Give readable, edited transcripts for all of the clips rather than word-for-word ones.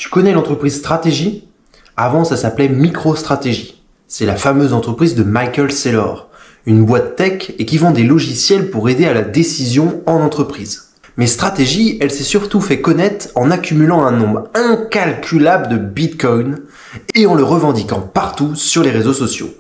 Tu connais l'entreprise Stratégie? Avant, ça s'appelait MicroStrategy. C'est la fameuse entreprise de Michael Saylor, une boîte tech et qui vend des logiciels pour aider à la décision en entreprise. Mais Stratégie, elle s'est surtout fait connaître en accumulant un nombre incalculable de bitcoins et en le revendiquant partout sur les réseaux sociaux.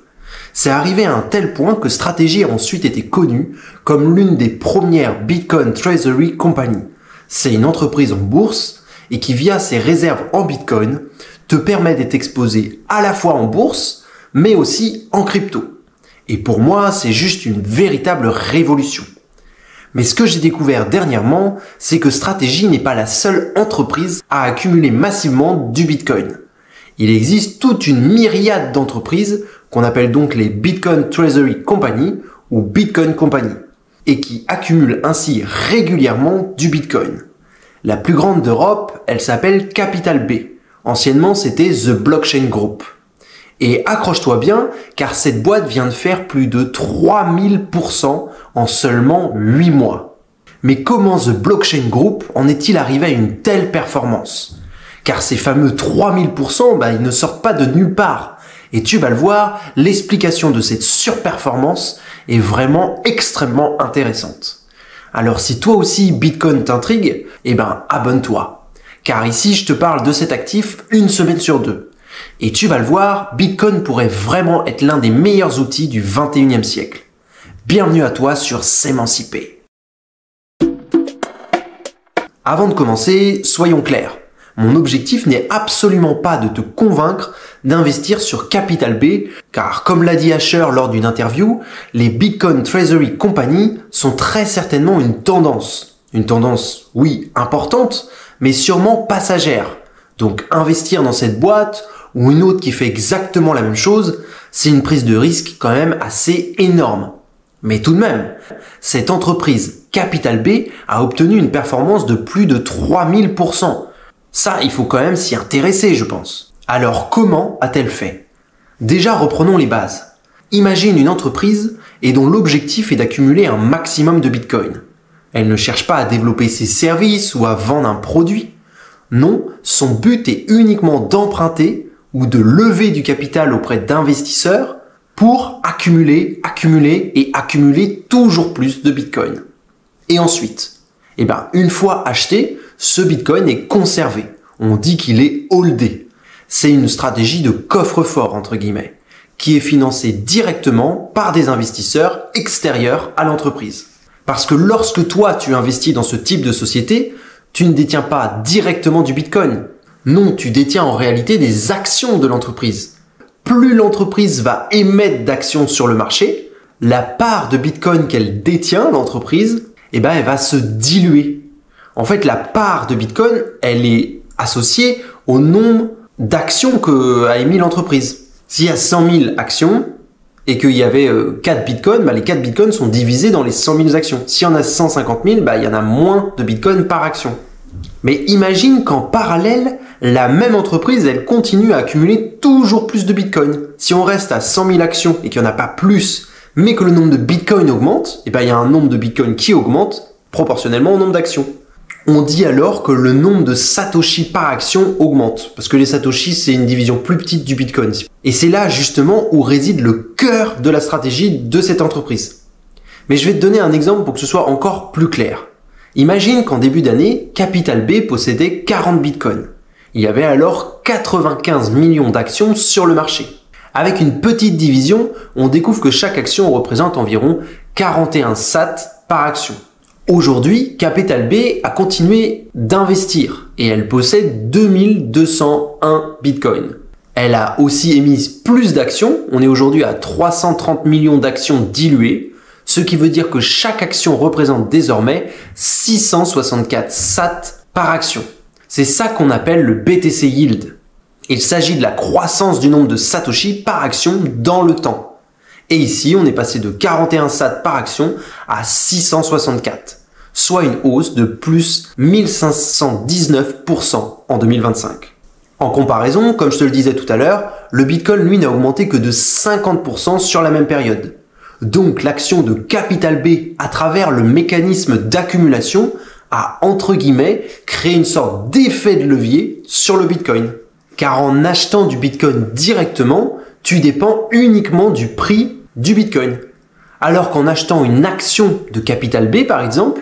C'est arrivé à un tel point que Stratégie a ensuite été connue comme l'une des premières Bitcoin Treasury Company. C'est une entreprise en bourse et qui, via ses réserves en bitcoin, te permet d'être exposé à la fois en bourse, mais aussi en crypto. Et pour moi, c'est juste une véritable révolution. Mais ce que j'ai découvert dernièrement, c'est que Stratégie n'est pas la seule entreprise à accumuler massivement du Bitcoin. Il existe toute une myriade d'entreprises qu'on appelle donc les Bitcoin Treasury Company ou Bitcoin Company et qui accumulent ainsi régulièrement du Bitcoin. La plus grande d'Europe, elle s'appelle Capital B. Anciennement, c'était The Blockchain Group. Et accroche-toi bien, car cette boîte vient de faire plus de 3000% en seulement 8 mois. Mais comment The Blockchain Group en est-il arrivé à une telle performance? Car ces fameux 3000%, ils ne sortent pas de nulle part. Et tu vas le voir, l'explication de cette surperformance est vraiment extrêmement intéressante. Alors si toi aussi Bitcoin t'intrigue, abonne-toi. Car ici, je te parle de cet actif une semaine sur deux. Et tu vas le voir, Bitcoin pourrait vraiment être l'un des meilleurs outils du 21e siècle. Bienvenue à toi sur S'émanciper. Avant de commencer, soyons clairs. Mon objectif n'est absolument pas de te convaincre d'investir sur Capital B, car comme l'a dit Asher lors d'une interview, les Bitcoin Treasury Company sont très certainement une tendance. Une tendance, oui, importante, mais sûrement passagère. Donc investir dans cette boîte ou une autre qui fait exactement la même chose, c'est une prise de risque quand même assez énorme. Mais tout de même, cette entreprise Capital B a obtenu une performance de plus de 3000%. Ça, il faut quand même s'y intéresser, je pense. Alors comment a-t-elle fait? Déjà, reprenons les bases. Imagine une entreprise et dont l'objectif est d'accumuler un maximum de Bitcoin. Elle ne cherche pas à développer ses services ou à vendre un produit. Non, son but est uniquement d'emprunter ou de lever du capital auprès d'investisseurs pour accumuler toujours plus de Bitcoin. Et ensuite, une fois acheté, ce Bitcoin est conservé. On dit qu'il est holdé. C'est une stratégie de coffre-fort, entre guillemets, qui est financée directement par des investisseurs extérieurs à l'entreprise. Parce que lorsque toi, tu investis dans ce type de société, tu ne détiens pas directement du Bitcoin. Non, tu détiens en réalité des actions de l'entreprise. Plus l'entreprise va émettre d'actions sur le marché, la part de Bitcoin qu'elle détient, l'entreprise, elle va se diluer. En fait, la part de Bitcoin, elle est associée au nombre d'actions qu'a émis l'entreprise. S'il y a 100 000 actions et qu'il y avait 4 Bitcoins, les 4 Bitcoins sont divisés dans les 100 000 actions. S'il y en a 150 000, il y en a moins de Bitcoin par action. Mais imagine qu'en parallèle, la même entreprise, elle continue à accumuler toujours plus de Bitcoin. Si on reste à 100 000 actions et qu'il n'y en a pas plus, mais que le nombre de Bitcoin augmente, il y a un nombre de Bitcoin qui augmente proportionnellement au nombre d'actions. On dit alors que le nombre de Satoshi par action augmente, parce que les Satoshi, c'est une division plus petite du Bitcoin. Et c'est là justement où réside le cœur de la stratégie de cette entreprise. Mais je vais te donner un exemple pour que ce soit encore plus clair. Imagine qu'en début d'année, Capital B possédait 40 Bitcoins. Il y avait alors 95 millions d'actions sur le marché. Avec une petite division, on découvre que chaque action représente environ 41 SAT par action. Aujourd'hui, Capital B a continué d'investir et elle possède 2201 Bitcoin. Elle a aussi émis plus d'actions. On est aujourd'hui à 330 millions d'actions diluées, ce qui veut dire que chaque action représente désormais 664 SAT par action. C'est ça qu'on appelle le BTC Yield. Il s'agit de la croissance du nombre de Satoshi par action dans le temps. Et ici, on est passé de 41 SAT par action à 664, soit une hausse de plus 1519% en 2025. En comparaison, comme je te le disais tout à l'heure, le Bitcoin, lui, n'a augmenté que de 50% sur la même période. Donc, l'action de Capital B, à travers le mécanisme d'accumulation, à, entre guillemets, créer une sorte d'effet de levier sur le Bitcoin. Car en achetant du Bitcoin directement, tu dépends uniquement du prix du Bitcoin. Alors qu'en achetant une action de Capital B, par exemple,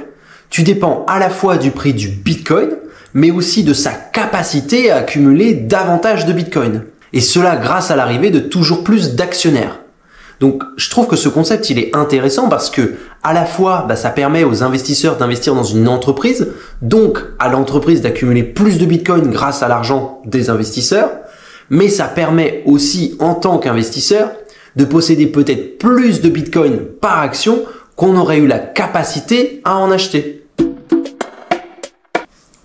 tu dépends à la fois du prix du Bitcoin, mais aussi de sa capacité à accumuler davantage de Bitcoin. Et cela grâce à l'arrivée de toujours plus d'actionnaires. Donc, je trouve que ce concept, il est intéressant parce que, à la fois, ça permet aux investisseurs d'investir dans une entreprise, donc à l'entreprise d'accumuler plus de Bitcoin grâce à l'argent des investisseurs, mais ça permet aussi, en tant qu'investisseur, de posséder peut-être plus de Bitcoin par action qu'on aurait eu la capacité à en acheter.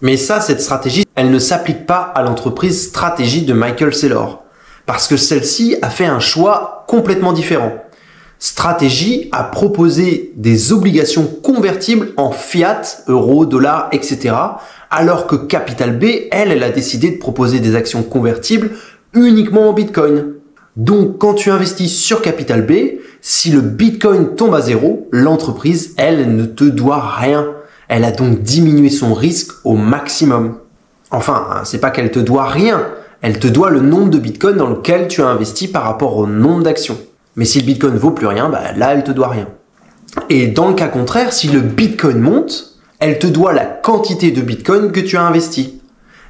Mais ça, cette stratégie, elle ne s'applique pas à l'entreprise Strategy de Michael Saylor. Parce que celle-ci a fait un choix complètement différent. Strategy a proposé des obligations convertibles en fiat, euros, dollars, etc. Alors que Capital B, elle a décidé de proposer des actions convertibles uniquement en Bitcoin. Donc, quand tu investis sur Capital B, si le Bitcoin tombe à zéro, l'entreprise, elle, ne te doit rien. Elle a donc diminué son risque au maximum. Enfin, c'est pas qu'elle te doit rien. Elle te doit le nombre de Bitcoin dans lequel tu as investi par rapport au nombre d'actions. Mais si le Bitcoin vaut plus rien, là, elle te doit rien. Et dans le cas contraire, si le Bitcoin monte, elle te doit la quantité de Bitcoin que tu as investi.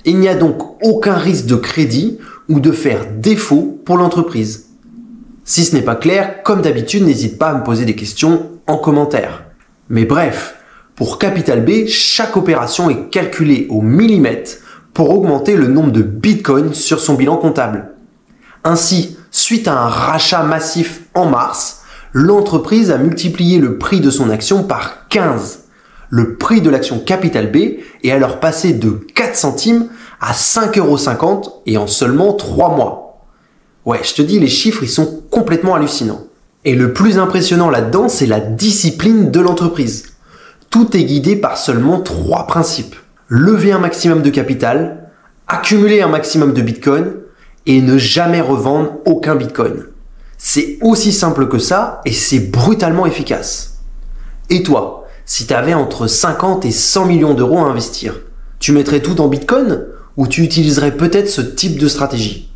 Il n'y a donc aucun risque de crédit ou de faire défaut pour l'entreprise. Si ce n'est pas clair, comme d'habitude, n'hésite pas à me poser des questions en commentaire. Mais bref, pour Capital B, chaque opération est calculée au millimètre pour augmenter le nombre de Bitcoin sur son bilan comptable. Ainsi, suite à un rachat massif en mars, l'entreprise a multiplié le prix de son action par 15. Le prix de l'action Capital B est alors passé de 4 centimes à 5,50 € et en seulement 3 mois. Ouais, je te dis, les chiffres, ils sont complètement hallucinants. Et le plus impressionnant là-dedans, c'est la discipline de l'entreprise. Tout est guidé par seulement 3 principes. Lever un maximum de capital, accumuler un maximum de Bitcoin et ne jamais revendre aucun Bitcoin. C'est aussi simple que ça et c'est brutalement efficace. Et toi, si tu avais entre 50 et 100 millions d'euros à investir, tu mettrais tout en Bitcoin ou tu utiliserais peut-être ce type de stratégie?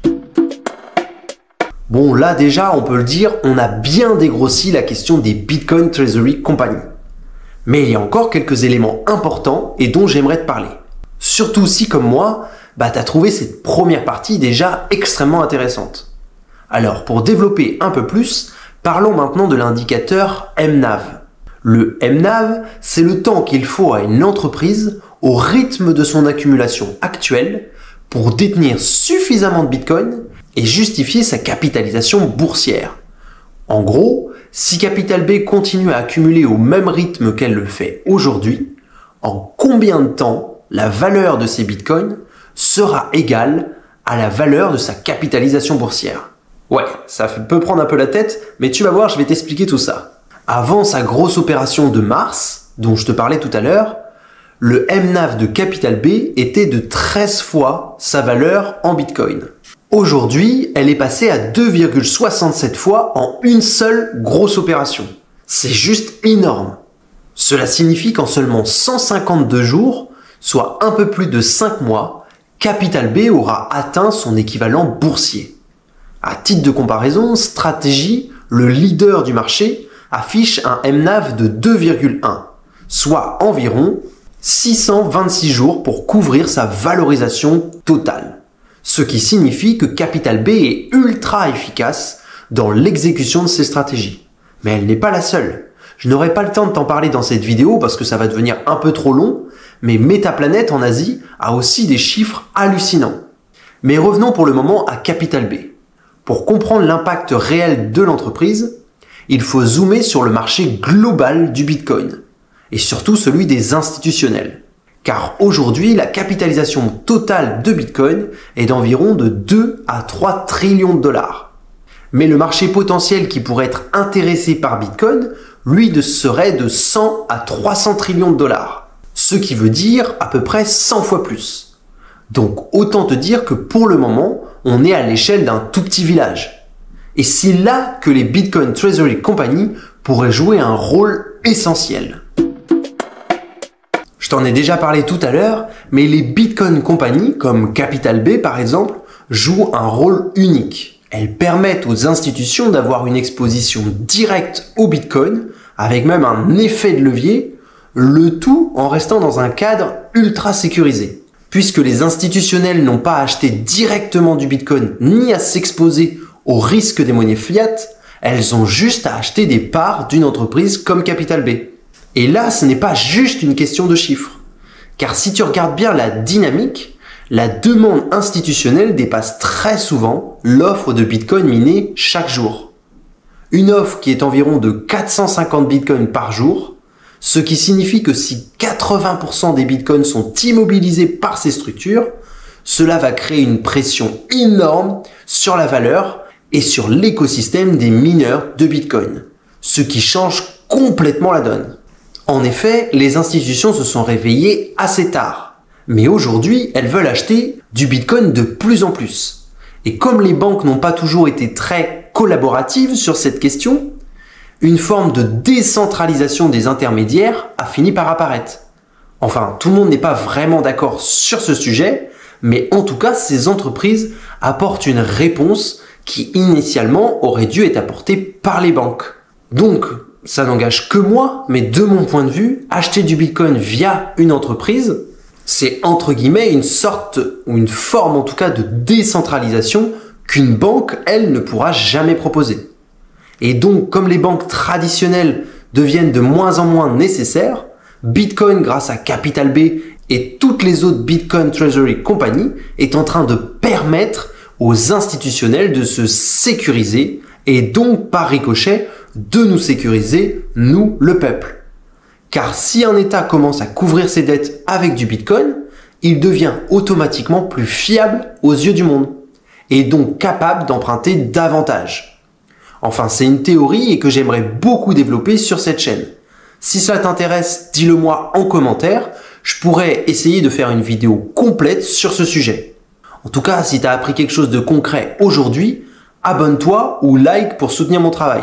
Bon, là déjà, on peut le dire, on a bien dégrossi la question des Bitcoin Treasury Company. Mais il y a encore quelques éléments importants et dont j'aimerais te parler. Surtout si, comme moi, tu as trouvé cette première partie déjà extrêmement intéressante. Alors, pour développer un peu plus, parlons maintenant de l'indicateur MNAV. Le MNAV, c'est le temps qu'il faut à une entreprise au rythme de son accumulation actuelle pour détenir suffisamment de Bitcoin et justifier sa capitalisation boursière. En gros, si Capital B continue à accumuler au même rythme qu'elle le fait aujourd'hui, en combien de temps la valeur de ces bitcoins sera égale à la valeur de sa capitalisation boursière? Ouais, ça peut prendre un peu la tête, mais tu vas voir, je vais t'expliquer tout ça. Avant sa grosse opération de mars, dont je te parlais tout à l'heure, le MNAV de Capital B était de 13 fois sa valeur en bitcoin. Aujourd'hui, elle est passée à 2,67 fois en une seule grosse opération. C'est juste énorme. Cela signifie qu'en seulement 152 jours, soit un peu plus de 5 mois, Capital B aura atteint son équivalent boursier. À titre de comparaison, Strategy, le leader du marché, affiche un MNAV de 2,1, soit environ 626 jours pour couvrir sa valorisation totale. Ce qui signifie que Capital B est ultra efficace dans l'exécution de ses stratégies. Mais elle n'est pas la seule. Je n'aurai pas le temps de t'en parler dans cette vidéo parce que ça va devenir un peu trop long, mais Metaplanet en Asie a aussi des chiffres hallucinants. Mais revenons pour le moment à Capital B. Pour comprendre l'impact réel de l'entreprise, il faut zoomer sur le marché global du Bitcoin, et surtout celui des institutionnels. Car aujourd'hui, la capitalisation totale de Bitcoin est d'environ de 2 à 3 trillions de dollars. Mais le marché potentiel qui pourrait être intéressé par Bitcoin, lui, serait de 100 à 300 trillions de dollars. Ce qui veut dire à peu près 100 fois plus. Donc autant te dire que pour le moment, on est à l'échelle d'un tout petit village. Et c'est là que les Bitcoin Treasury Company pourraient jouer un rôle essentiel. Je t'en ai déjà parlé tout à l'heure, mais les Bitcoin compagnies, comme Capital B par exemple, jouent un rôle unique. Elles permettent aux institutions d'avoir une exposition directe au Bitcoin, avec même un effet de levier, le tout en restant dans un cadre ultra sécurisé. Puisque les institutionnels n'ont pas à acheter directement du Bitcoin ni à s'exposer au risque des monnaies fiat, elles ont juste à acheter des parts d'une entreprise comme Capital B. Et là, ce n'est pas juste une question de chiffres. Car si tu regardes bien la dynamique, la demande institutionnelle dépasse très souvent l'offre de Bitcoin minés chaque jour. Une offre qui est environ de 450 Bitcoins par jour, ce qui signifie que si 80% des Bitcoins sont immobilisés par ces structures, cela va créer une pression énorme sur la valeur et sur l'écosystème des mineurs de Bitcoin, ce qui change complètement la donne. En effet, les institutions se sont réveillées assez tard, mais aujourd'hui, elles veulent acheter du Bitcoin de plus en plus. Et comme les banques n'ont pas toujours été très collaboratives sur cette question, une forme de décentralisation des intermédiaires a fini par apparaître. Enfin, tout le monde n'est pas vraiment d'accord sur ce sujet, mais en tout cas, ces entreprises apportent une réponse qui initialement aurait dû être apportée par les banques. Donc, ça n'engage que moi, mais de mon point de vue, acheter du Bitcoin via une entreprise, c'est entre guillemets une sorte, ou une forme en tout cas de décentralisation qu'une banque, elle, ne pourra jamais proposer. Et donc, comme les banques traditionnelles deviennent de moins en moins nécessaires, Bitcoin, grâce à Capital B et toutes les autres Bitcoin Treasury Company, est en train de permettre aux institutionnels de se sécuriser et donc, par ricochet, de nous sécuriser, nous, le peuple. Car si un État commence à couvrir ses dettes avec du Bitcoin, il devient automatiquement plus fiable aux yeux du monde et donc capable d'emprunter davantage. Enfin, c'est une théorie et que j'aimerais beaucoup développer sur cette chaîne. Si ça t'intéresse, dis-le moi en commentaire. Je pourrais essayer de faire une vidéo complète sur ce sujet. En tout cas, si tu as appris quelque chose de concret aujourd'hui, abonne-toi ou like pour soutenir mon travail.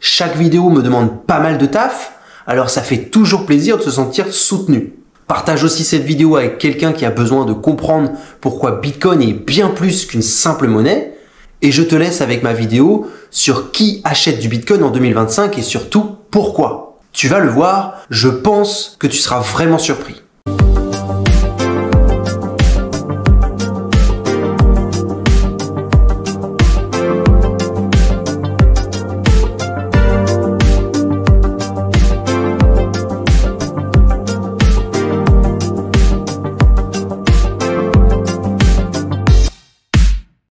Chaque vidéo me demande pas mal de taf, alors ça fait toujours plaisir de se sentir soutenu. Partage aussi cette vidéo avec quelqu'un qui a besoin de comprendre pourquoi Bitcoin est bien plus qu'une simple monnaie. Et je te laisse avec ma vidéo sur qui achète du Bitcoin en 2025 et surtout pourquoi. Tu vas le voir, je pense que tu seras vraiment surpris.